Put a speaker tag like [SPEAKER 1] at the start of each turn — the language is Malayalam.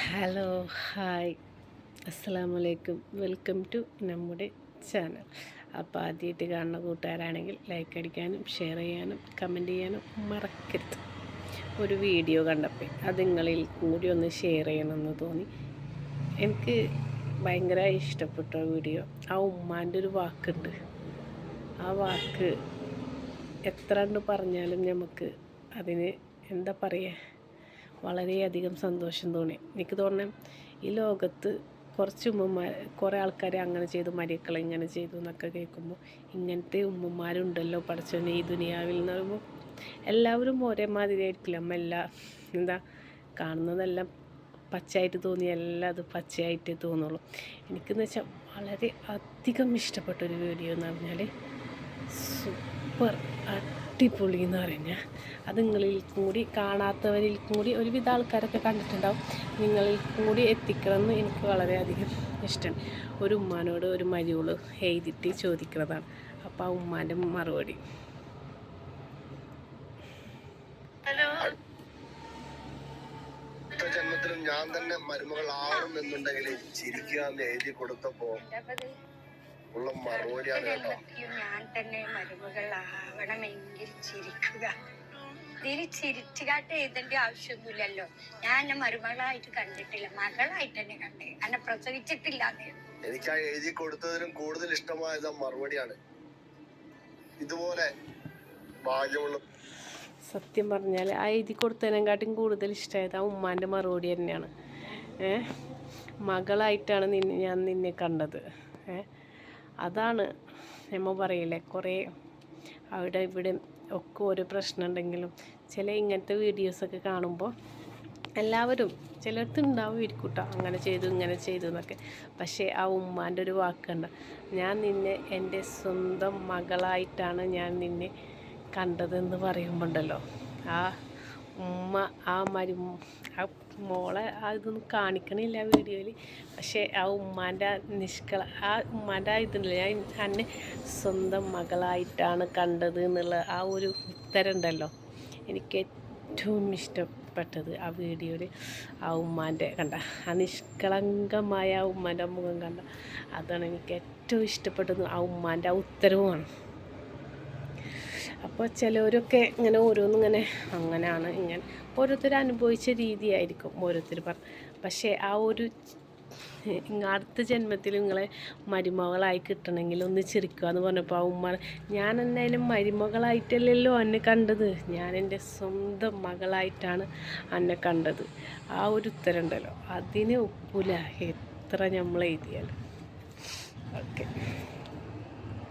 [SPEAKER 1] ഹലോ ഹായ് അസ്സലാമലൈക്കും വെൽക്കം ടു നമ്മുടെ ചാനൽ. അപ്പോൾ ആദ്യമായിട്ട് കാണുന്ന കൂട്ടുകാരാണെങ്കിൽ ലൈക്ക് അടിക്കാനും ഷെയർ ചെയ്യാനും കമൻറ്റ് ചെയ്യാനും മറക്കരുത്. ഒരു വീഡിയോ കണ്ടപ്പോൾ അത് നിങ്ങളിൽ കൂടി ഒന്ന് ഷെയർ ചെയ്യണമെന്ന് തോന്നി. എനിക്ക് ഭയങ്കര ഇഷ്ടപ്പെട്ട വീഡിയോ. ആ ഉമ്മാൻ്റെ ഒരു വാക്കുണ്ട്. ആ വാക്ക് എത്ര കണ്ട് പറഞ്ഞാലും നമുക്ക് അതിന് എന്താ പറയുക, വളരെയധികം സന്തോഷം തോന്നി. എനിക്ക് തോന്നണം ഈ ലോകത്ത് കുറച്ച് കുറേ ആൾക്കാർ അങ്ങനെ ചെയ്തു, മരിക്കളെ ഇങ്ങനെ ചെയ്തു എന്നൊക്കെ കേൾക്കുമ്പോൾ ഇങ്ങനത്തെ ഉമ്മമാരുണ്ടല്ലോ പഠിച്ചോനെ ഈ ദുനിയാവിൽ എന്ന് പറയുമ്പോൾ എല്ലാവരും ഒരേ മാതിരി ആയിരിക്കില്ല. നമ്മൾ എന്താ കാണുന്നതെല്ലാം പച്ചയായിട്ട് തോന്നി എല്ലാം അത് പച്ചയായിട്ടേ തോന്നുള്ളൂ. എനിക്കെന്ന് വെച്ചാൽ വളരെ അധികം ഇഷ്ടപ്പെട്ടൊരു വീഡിയോ എന്ന് പറഞ്ഞാൽ സൂപ്പർ അടിപൊളി എന്ന് പറഞ്ഞാൽ അത് നിങ്ങളിൽ കൂടി കാണാത്തവരിൽ കൂടി ഒരുവിധ ആൾക്കാരൊക്കെ കണ്ടിട്ടുണ്ടാവും. നിങ്ങളിൽ കൂടി എത്തിക്കണമെന്ന് എനിക്ക് വളരെയധികം ഇഷ്ടമാണ്. ഒരു ഉമ്മാനോട് ഒരു മരിയോള് എഴുതിയിട്ട് ചോദിക്കുന്നതാണ്. അപ്പോൾ ആ ഉമ്മാൻ്റെ മറുപടി,
[SPEAKER 2] ജന്മത്തിലും ഞാൻ തന്നെ മരുമകളാകും എന്നുണ്ടെങ്കിൽ ചിരിക്കുക എന്ന് എഴുതി കൊടുത്തപ്പോ ഉള്ള മറുപടിയാണ് കേട്ടോ.
[SPEAKER 3] ഞാൻ തന്നെ മരുമകളാവണമെങ്കിൽ ചിരിക്കുക. ഇതിന് ചിരിച്ചുകാട്ട് എഴുതേണ്ട ആവശ്യമൊന്നുമില്ലല്ലോ. ഞാൻ എന്നെ മരുമകളായിട്ട് കണ്ടിട്ടില്ല, മകളായിട്ട് തന്നെ കണ്ടേ. എന്നെ പ്രസവിച്ചിട്ടില്ല.
[SPEAKER 2] എനിക്ക് ആ എഴുതി കൊടുത്തതിനും കൂടുതൽ ഇഷ്ടമായത് മറുപടിയാണ്. ഇതുപോലെ ഭാഗ്യമുള്ള,
[SPEAKER 1] സത്യം പറഞ്ഞാൽ ആ എഴുതി കൊടുത്തതിനെക്കാട്ടും കൂടുതൽ ഇഷ്ടമായത് ആ ഉമ്മാൻ്റെ മറുപടി തന്നെയാണ്. മകളായിട്ടാണ് ഞാൻ നിന്നെ കണ്ടത്. അതാണ് നമ്മൾ പറയില്ലേ, കുറേ അവിടെ ഇവിടെ ഒക്കെ ഓരോ പ്രശ്നം ഉണ്ടെങ്കിലും ചില ഇങ്ങനത്തെ വീഡിയോസൊക്കെ കാണുമ്പോൾ എല്ലാവരും ചിലർക്ക് ഉണ്ടാവുമായിരിക്കും കേട്ടോ, അങ്ങനെ ചെയ്തു ഇങ്ങനെ ചെയ്തു എന്നൊക്കെ. പക്ഷേ ആ ഉമ്മാൻ്റെ ഒരു വാക്കുണ്ട്, ഞാൻ നിന്നെ എൻ്റെ സ്വന്തം മകളായിട്ടാണ് ഞാൻ നിന്നെ കണ്ടതെന്ന് പറയുമ്പോണ്ടല്ലോ, ആ ഉമ്മ ആ മോളെ ഇതൊന്നും കാണിക്കണില്ല വീഡിയോയിൽ. പക്ഷേ ആ ഉമ്മാൻ്റെ ആ ഉമ്മാൻ്റെ ഇതുണ്ടല്ലോ, ഞാൻ എന്നെ സ്വന്തം മകളായിട്ടാണ് കണ്ടത് എന്നുള്ള ആ ഒരു ഉത്തരം ഉണ്ടല്ലോ, എനിക്ക് ഏറ്റവും ഇഷ്ടപ്പെട്ടത് ആ വീഡിയോയിൽ. ആ ഉമ്മാൻ്റെ കണ്ട ആ നിഷ്കളങ്കമായ ആ ഉമ്മാൻ്റെ മുഖം കണ്ട, അതാണ് എനിക്ക് ഏറ്റവും ഇഷ്ടപ്പെട്ടത്. ആ ഉമ്മാൻ്റെ ആ ഉത്തരവുമാണ്. അപ്പോൾ ചിലവരൊക്കെ ഇങ്ങനെ ഓരോന്നിങ്ങനെ അങ്ങനെയാണ് ഇങ്ങനെ ഓരോരുത്തർ അനുഭവിച്ച രീതിയായിരിക്കും ഓരോരുത്തർ പക്ഷേ ആ ഒരു അടുത്ത ജന്മത്തിൽ നിങ്ങളെ മരുമകളായി കിട്ടണമെങ്കിൽ ഒന്ന് ചിരിക്കുക എന്ന് പറഞ്ഞപ്പോൾ ആ ഉമ്മ, ഞാൻ എന്തായാലും മരുമകളായിട്ടല്ലല്ലോ എന്നെ കണ്ടത്, ഞാൻ എൻ്റെ സ്വന്തം മകളായിട്ടാണ് എന്നെ കണ്ടത്. ആ ഒരു ഉത്തരം ഉണ്ടല്ലോ, അതിന് ഒപ്പില്ല എത്ര നമ്മൾ എഴുതിയാലും.